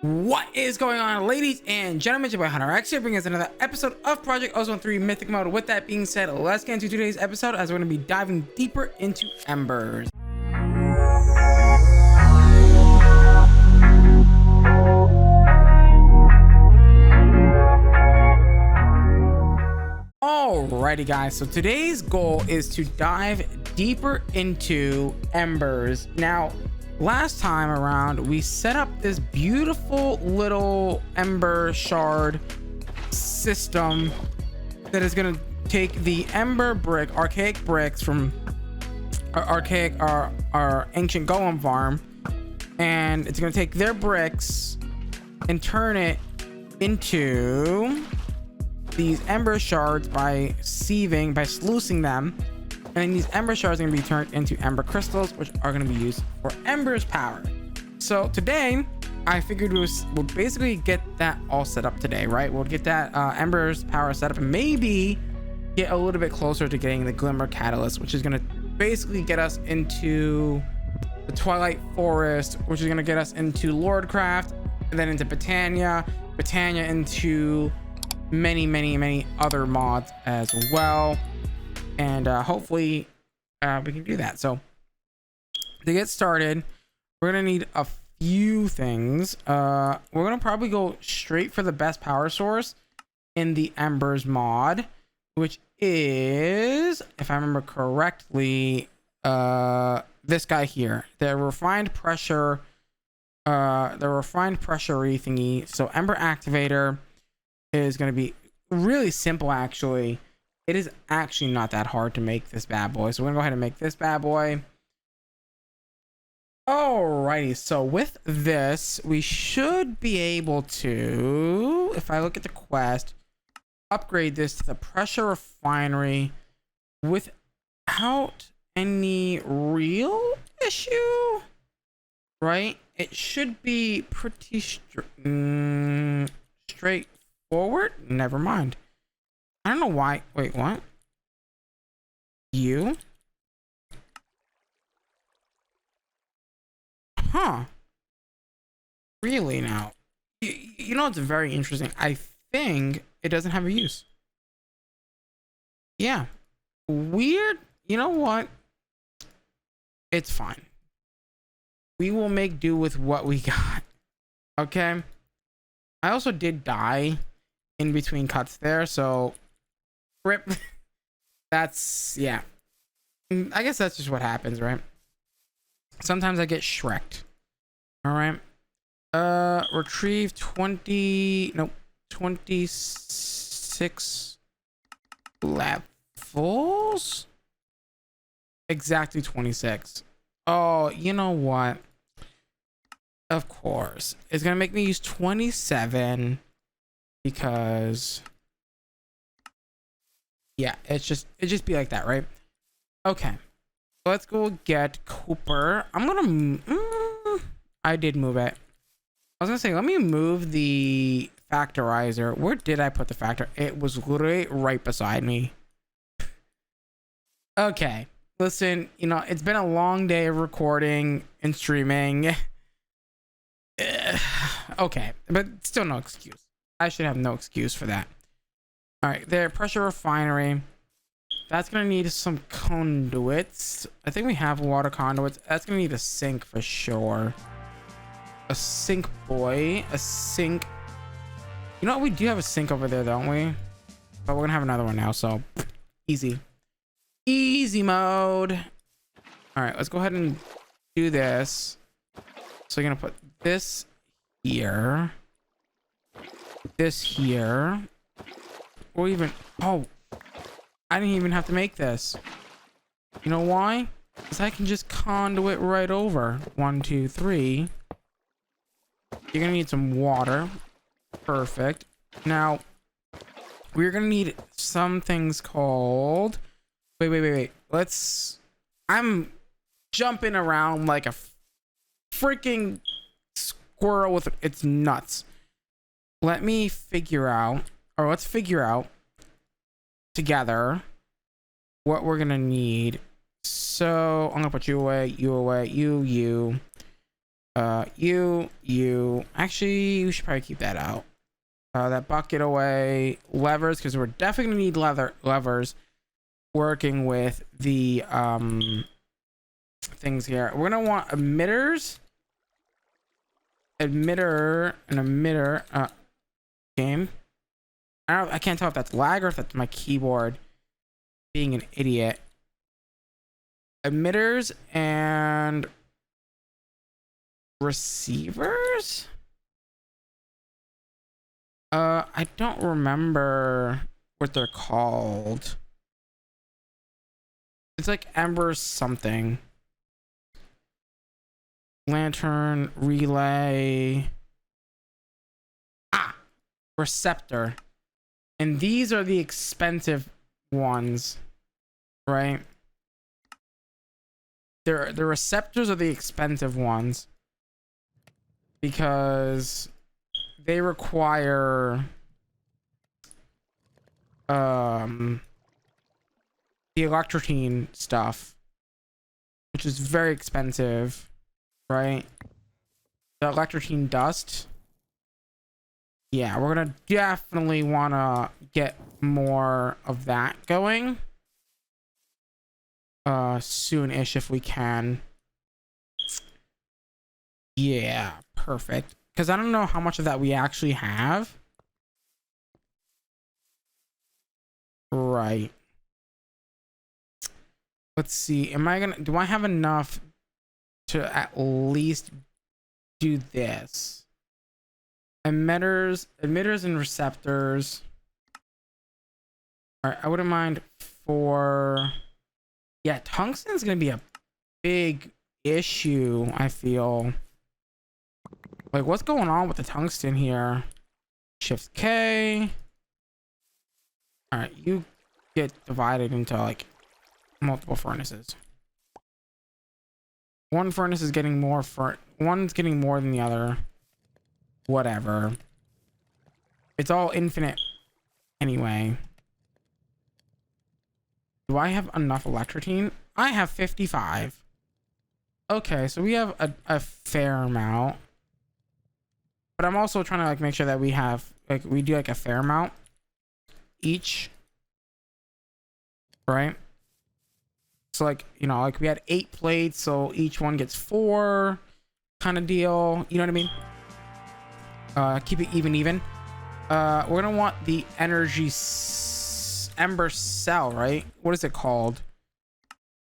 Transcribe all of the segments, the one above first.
What is going on, ladies and gentlemen? Your boy Hunterx here, bringing us another episode of Project Ozone 3 Mythic Mode. With that being said, let's get into today's episode as we're going to be diving deeper into Embers. Alrighty guys, so today's goal is to dive deeper into Embers. Now, last time around, we set up this beautiful little Ember shard system that is going to take the Ember brick, archaic bricks from our ancient golem farm, and it's going to take their bricks and turn it into these Ember shards by sluicing them. And then these Ember shards are going to be turned into Ember crystals, which are going to be used for Ember's power. So today, I figured we'll basically get that all set up today, right? We'll get that Ember's power set up and maybe get a little bit closer to getting the Glimmer Catalyst, which is going to basically get us into the Twilight Forest, which is going to get us into Lordcraft, and then into Britannia into many other mods as well. And hopefully we can do that. So to get started, we're gonna need a few things. We're gonna probably go straight for the best power source in the Embers mod, which is, if I remember correctly, this guy here, the refined pressure thingy. So Ember Activator is going to be really simple. Actually, it is actually not that hard to make this bad boy, so we're gonna go ahead and make this bad boy. Alrighty, so with this we should be able to, if I look at the quest, upgrade this to the pressure refinery without any real issue, right? It should be pretty straightforward. Never mind. I don't know why. Wait, what? You? Huh. Really now? You know, it's very interesting. I think it doesn't have a use. Yeah. Weird. You know what? It's fine. We will make do with what we got. Okay? I also did die in between cuts there, so rip. That's, yeah, I guess that's just what happens, right? Sometimes I get shreked. All right, retrieve 26 levels, exactly 26. Oh, you know what, of course it's gonna make me use 27 because yeah, it just be like that, right? Okay, let's go get Cooper. I'm gonna I did move it. I was gonna say, let me move the factorizer. Where did I put the factor? It was literally right beside me. Okay, listen, you know, it's been a long day of recording and streaming. Okay, but still no excuse. I should have no excuse for that. All right, there, pressure refinery. That's gonna need some conduits. I think we have water conduits. That's gonna need a sink for sure. A sink, boy. A sink. You know what? We do have a sink over there, don't we? But we're gonna have another one now, so easy. Easy mode. All right, let's go ahead and do this. So you're gonna put this here. This here. Or even, oh, I didn't even have to make this. You know why? Because I can just conduit right over. 1, 2, 3. You're gonna need some water. Perfect. Now we're gonna need some things called, wait, I'm jumping around like a freaking squirrel with its nuts. Let me figure out, or let's figure out together what we're gonna need. So I'm gonna put you away, you. You actually, we should probably keep that out. That bucket away. Levers, because we're definitely gonna need levers working with the things here. We're gonna want emitters, emitter game. I can't tell if that's lag or if that's my keyboard being an idiot. Emitters and receivers. I don't remember what they're called. It's like Ember something. Lantern, relay. Receptor. And these are the expensive ones, right? The receptors are the expensive ones because they require the electrotine stuff, which is very expensive, right? The electrotine dust. Yeah, we're gonna definitely want to get more of that going soon-ish if we can. Yeah, perfect. Because I don't know how much of that we actually have. Right. Let's see. Do I have enough to at least do this? Emitters and receptors. All right, I wouldn't mind for... Yeah, tungsten's gonna be a big issue, I feel. Like, what's going on with the tungsten here? Shift K. All right, you get divided into like multiple furnaces. One furnace is getting more one's getting more than the other. Whatever. It's all infinite anyway. Do I have enough electrotine? I have 55. Okay, so we have a fair amount. But I'm also trying to like make sure that we have like we do like a fair amount each. Right? So like, you know, like we had 8 plates, so each one gets 4 kind of deal. You know what I mean? Keep it even. We're gonna want the energy ember cell, right? What is it called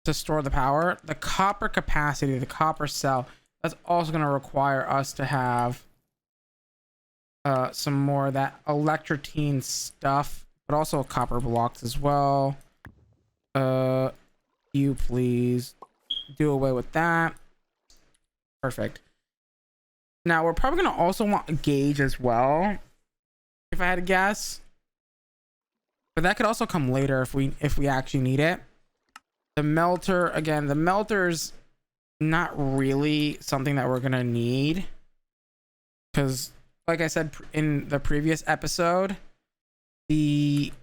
to store the power? The copper capacity, the copper cell. That's also gonna require us to have some more of that electrotine stuff, but also copper blocks as well. You please do away with that. Perfect. Now we're probably gonna also want a gauge as well, if I had to guess. But that could also come later if we actually need it. The melter, again, the melter's not really something that we're gonna need, because like I said in the previous episode, the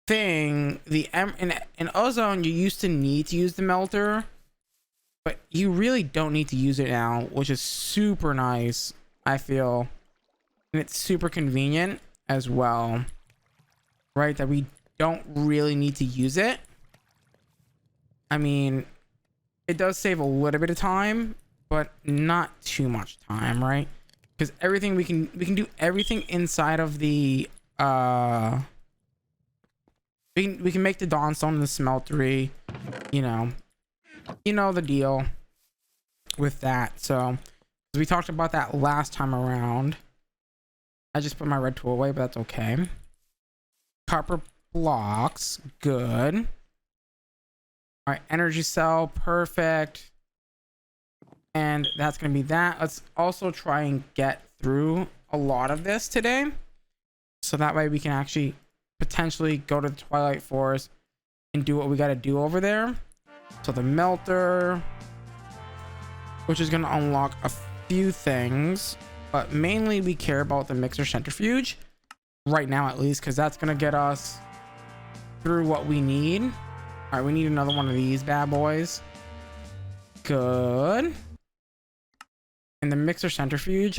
thing, in Ozone, you used to need to use the melter, but you really don't need to use it now, which is super nice, I feel. And it's super convenient as well, right? That we don't really need to use it. I mean, it does save a little bit of time, but not too much time, right? Because everything we can do everything inside of the we can make the dawnstone and the smeltery, you know the deal with that. So we talked about that last time around. I just put my red tool away, but that's okay. Copper blocks, good. All right, energy cell, perfect. And that's gonna be that. Let's also try and get through a lot of this today, so that way we can actually potentially go to the Twilight Forest and do what we got to do over there. So the melter, which is going to unlock a few things, but mainly we care about the mixer centrifuge right now, at least, because that's going to get us through what we need. All right, we need another one of these bad boys. Good. And the mixer centrifuge,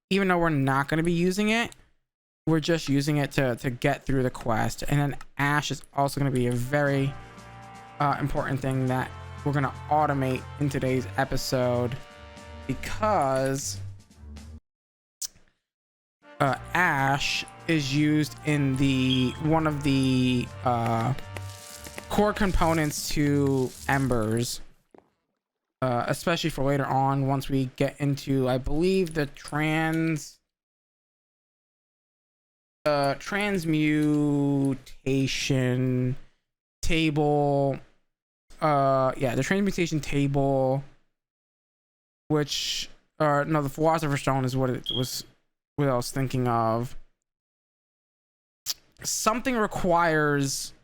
even though we're not going to be using it, we're just using it to get through the quest. And then ash is also going to be a very important thing that we're going to automate in today's episode, because ash is used in one of the core components to embers, especially for later on once we get into, I believe, the transmutation table. Yeah, the transmutation table, which no, the philosopher's stone is what I was thinking of. Something requires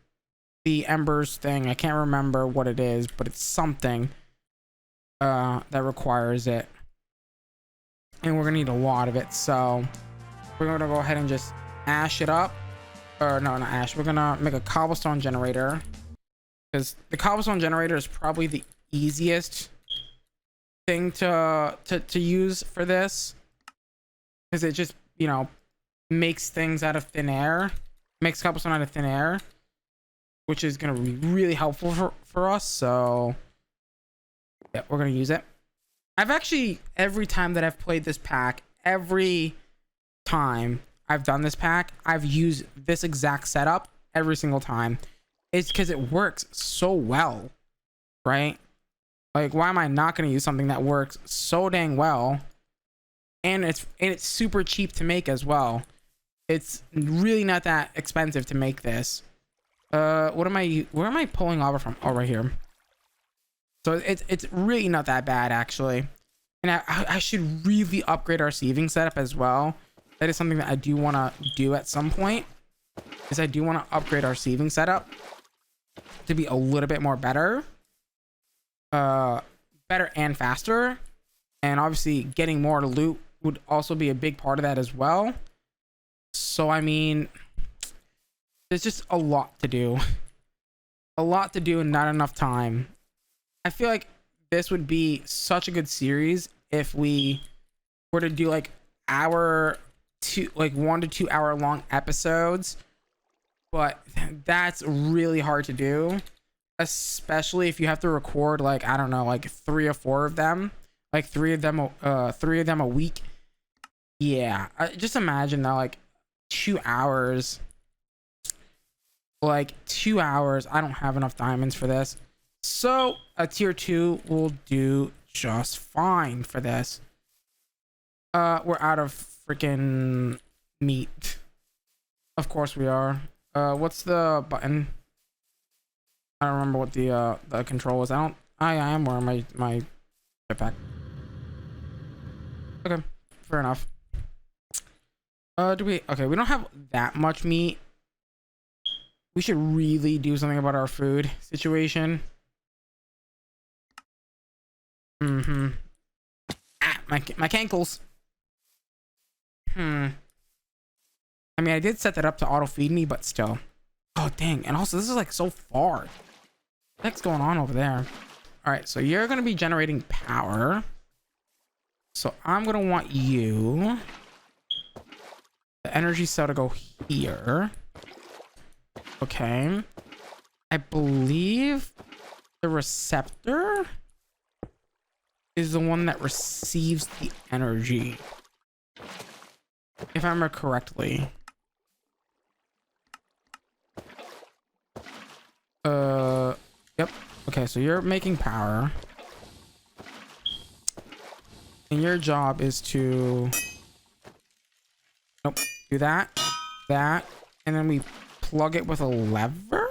the embers thing. I can't remember what it is, but it's something that requires it, and we're gonna need a lot of it. So we're gonna go ahead and just ash it up, or no, not ash. We're gonna make a cobblestone generator, because the cobblestone generator is probably the easiest thing to use for this, because it just, you know, makes things out of thin air, makes cobblestone out of thin air, which is gonna be really helpful for us. So yeah, we're gonna use it. I've actually, every time that I've played this pack, every time I've done this pack, I've used this exact setup every single time. It's because it works so well, right? Like, why am I not going to use something that works so dang well? And it's super cheap to make as well. It's really not that expensive to make this. Where am I pulling lava from? Oh, right here. So it's really not that bad, actually. And I should really upgrade our sieving setup as well. That is something that I do want to do at some point, is I do want to upgrade our sieving setup to be a little bit more better and faster. And obviously getting more loot would also be a big part of that as well. So I mean, there's just a lot to do and not enough time. I feel like this would be such a good series if we were to do like 1 to 2 hour long episodes, but that's really hard to do, especially if you have to record like, I don't know, like 3 or 4 of them, like three of them a week. Yeah, just imagine that, like 2 hours, I don't have enough diamonds for this, so a tier 2 will do just fine for this. We're out of freaking meat. Of course we are. What's the button? I don't remember what the control is. I am wearing my jetpack. Okay, fair enough. Okay, we don't have that much meat. We should really do something about our food situation. My cankles. I mean, I did set that up to auto feed me, but still. Oh dang! And also, this is like so far. What the heck's going on over there? All right, so you're gonna be generating power. So I'm gonna want you, the energy cell, to go here. Okay. I believe the receptor is the one that receives the energy, if I remember correctly. Yep. Okay, so you're making power, and your job is to, nope, do that, and then we plug it with a lever.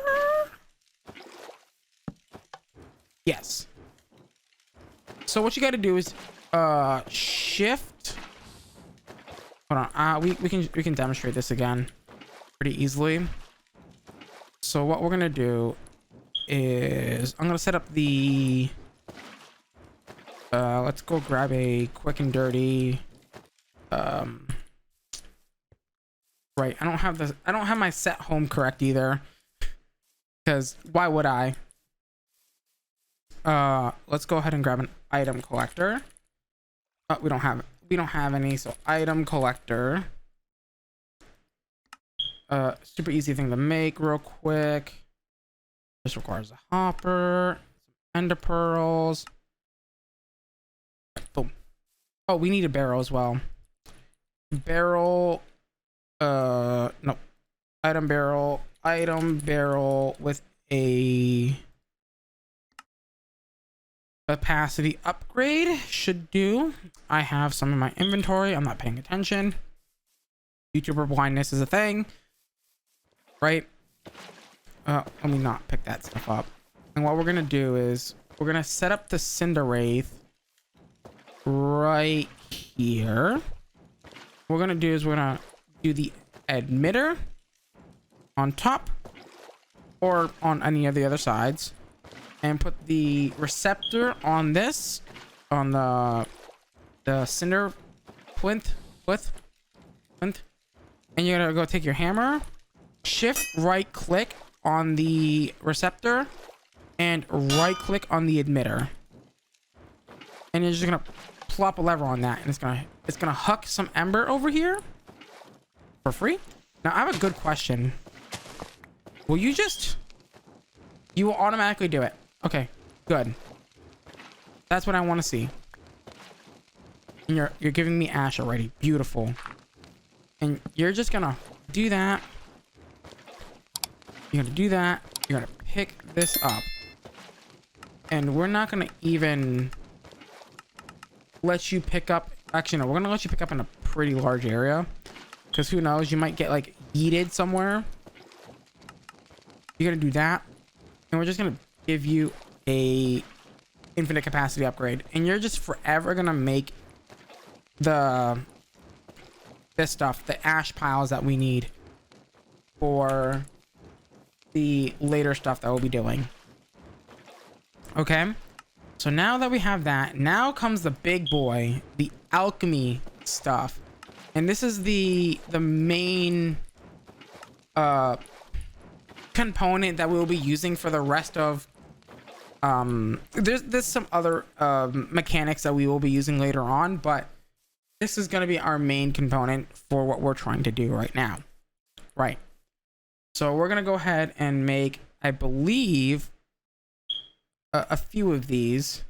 Yes. So what you got to do is shift. Hold on. We can demonstrate this again pretty easily. So what we're gonna do is I'm gonna set up the. Let's go grab a quick and dirty. Right. I don't have my set home correct either. Because why would I? Let's go ahead and grab an item collector. We don't have any. So item collector. Super easy thing to make real quick. This requires a hopper, some ender pearls. Boom. Oh, we need a barrel as well. Barrel. No. Item barrel with a capacity upgrade should do. I have some in my inventory. I'm not paying attention. YouTuber blindness is a thing, right? Let me not pick that stuff up. And what we're gonna do is we're gonna set up the Cinder Wraith right here. What we're gonna do is we're gonna do the emitter on top or on any of the other sides, and put the receptor on this, on the cinder plinth, and you're gonna go take your hammer, shift right click on the receptor, and right click on the emitter, and you're just gonna plop a lever on that, and it's gonna hook some ember over here for free. Now I have a good question. Will you will automatically do it? Okay, good. That's what I want to see. And you're giving me ash already. Beautiful. And you're just gonna do that. You're gonna do that. You're gonna pick this up. And we're not gonna even let you pick up. Actually, no, we're gonna let you pick up in a pretty large area. Because who knows, you might get like yeeted somewhere. You're gonna do that. And we're just gonna give you a infinite capacity upgrade. And you're just forever gonna make this stuff, the ash piles that we need for the later stuff that we'll be doing. Okay, so now that we have that, now comes the big boy, the alchemy stuff. And this is the main component that we will be using for the rest of there's some other mechanics that we will be using later on, but this is going to be our main component for what we're trying to do right now. Right. So we're going to go ahead and make, I believe, a few of these.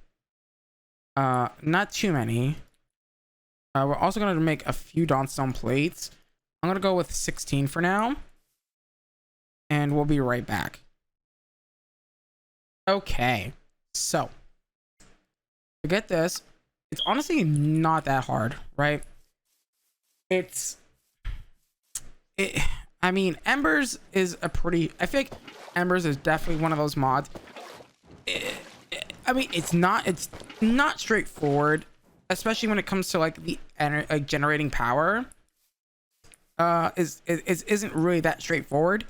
Not too many. We're also going to make a few Dawnstone plates. I'm going to go with 16 for now. And we'll be right back. Okay. So, to get this, it's honestly not that hard, right? I mean, Embers is a pretty, I think Embers is definitely one of those mods. I mean, it's not straightforward, especially when it comes to like the generating power. Isn't really that straightforward.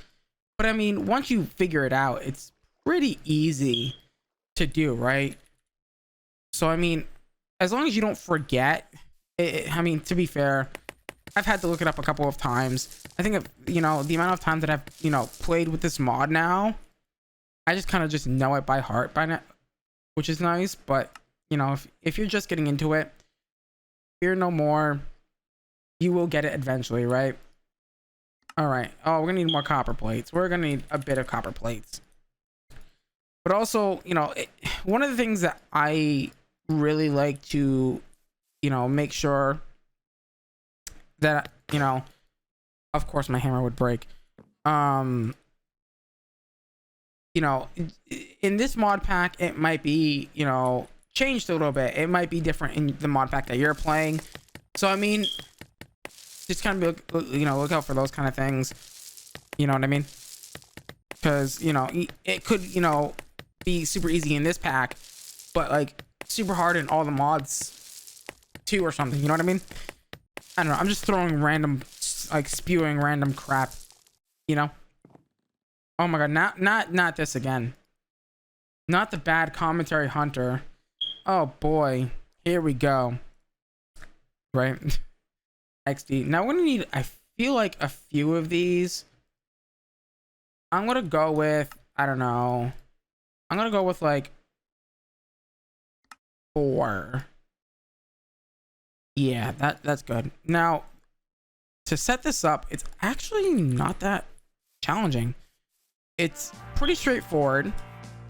But I mean, once you figure it out, it's pretty easy to do, right? So I mean, as long as you don't forget, I mean, to be fair, I've had to look it up a couple of times. I think, the amount of times that I've, played with this mod now, I just kind of just know it by heart by now, which is nice. But, if you're just getting into it, fear no more. You will get it eventually, right? All right. Oh, we're gonna need more copper plates. We're gonna need a bit of copper plates. But also, one of the things that I really like to, make sure that, of course my hammer would break. In this mod pack, it might be, changed a little bit. It might be different in the mod pack that you're playing. So, I mean, just kind of be, look out for those kind of things. You know what I mean? Because, it could, be super easy in this pack, but like super hard in all the mods too or something. You know what I mean? I don't know. I'm just throwing random, like spewing random crap, Oh my God. Not this again. Not the bad commentary hunter. Oh boy. Here we go. Right. XD. Now we're gonna need, I feel like, a few of these. I'm gonna go with, I don't know. I'm gonna go with like 4. Yeah, that's good. Now, to set this up, it's actually not that challenging. It's pretty straightforward.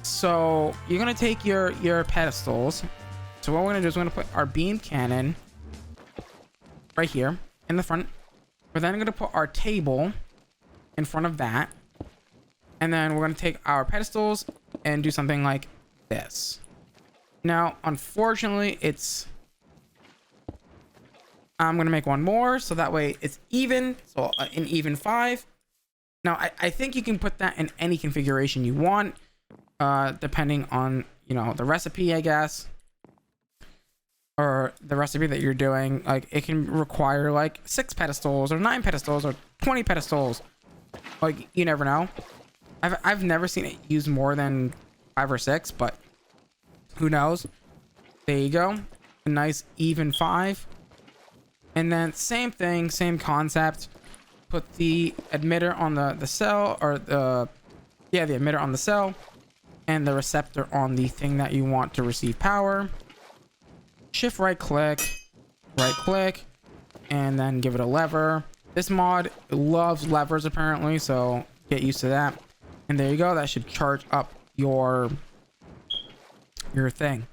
So you're gonna take your pedestals. So what we're gonna do is we're gonna put our beam cannon right here in the front. We're then gonna put our table in front of that, and then we're gonna take our pedestals and do something like this. Now, unfortunately, I'm gonna make one more so that way it's even. So an even 5. Now, I think you can put that in any configuration you want, depending on, you know, the recipe, I guess, or the recipe that you're doing. Like, it can require like 6 pedestals or 9 pedestals or 20 pedestals. Like, you never know. I've never seen it use more than 5 or 6, but who knows? There you go, a nice even 5. And then same thing, same concept. Put the emitter on the cell, or the emitter on the cell, and the receptor on the thing that you want to receive power. Shift right click, and then give it a lever. This mod loves levers apparently, so get used to that. And there you go. That should charge up your thing,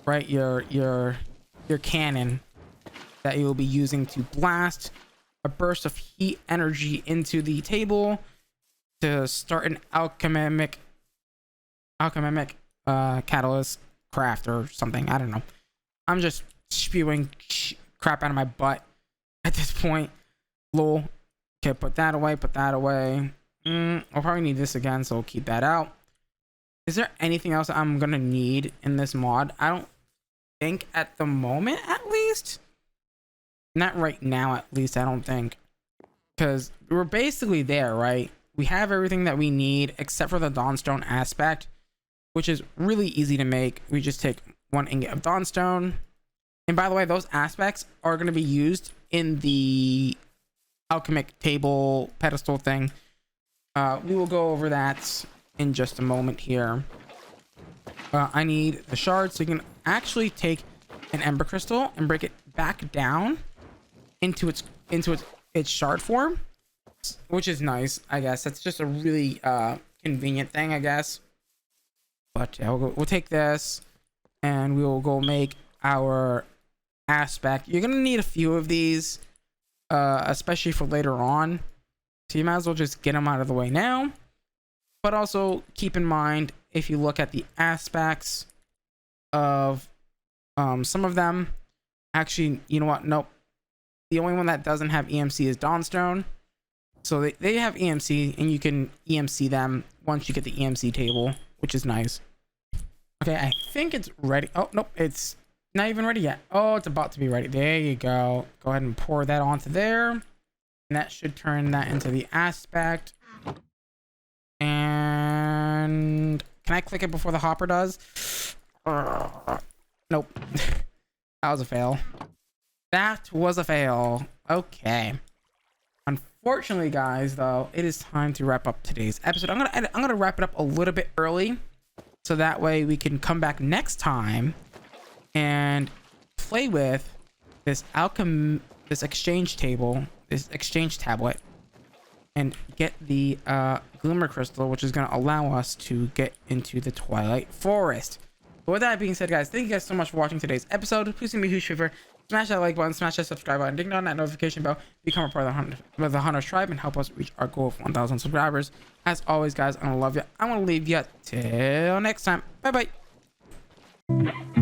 right? Your cannon that you will be using to blast a burst of heat energy into the table to start an alchemic catalyst craft or something. I don't know. I'm just spewing crap out of my butt at this point. Lol. Okay, put that away. I'll probably need this again, so I'll keep that out. Is there anything else I'm gonna need in this mod? I don't think at the moment, at least. Not right now, at least, I don't think. Because we're basically there, right? We have everything that we need except for the Dawnstone aspect, which is really easy to make. We just take 1 ingot of Dawnstone. And by the way, those aspects are going to be used in the alchemic table pedestal thing. We will go over that in just a moment here. I need the shards, so you can actually take an ember crystal and break it back down into its shard form, which is nice, I guess. That's just a really convenient thing, I guess. But yeah, we'll take this and we will go make our aspect. You're gonna need a few of these, especially for later on, so you might as well just get them out of the way now. But also keep in mind, if you look at the aspects of some of them, actually, you know what, nope, the only one that doesn't have EMC is Dawnstone. So they have EMC, and you can EMC them once you get the EMC table, which is nice. Okay, I think it's ready. Oh, nope, it's not even ready yet. Oh, it's about to be ready. There you go. Go ahead and pour that onto there. And that should turn that into the aspect. And can I click it before the hopper does? Nope. That was a fail. That was a fail. Okay. Unfortunately, guys, though, it is time to wrap up today's episode. I'm gonna wrap it up a little bit early, so that way we can come back next time and play with this exchange tablet, and get the glimmer crystal, which is gonna allow us to get into the Twilight Forest. But with that being said, guys, thank you guys so much for watching today's episode. Please do me a huge favor. Smash that like button, smash that subscribe button, ding on that notification bell, become a part of the Hunterx tribe, and help us reach our goal of 1,000 subscribers. As always, guys, I'm gonna love you. I'm gonna leave you till next time. Bye bye.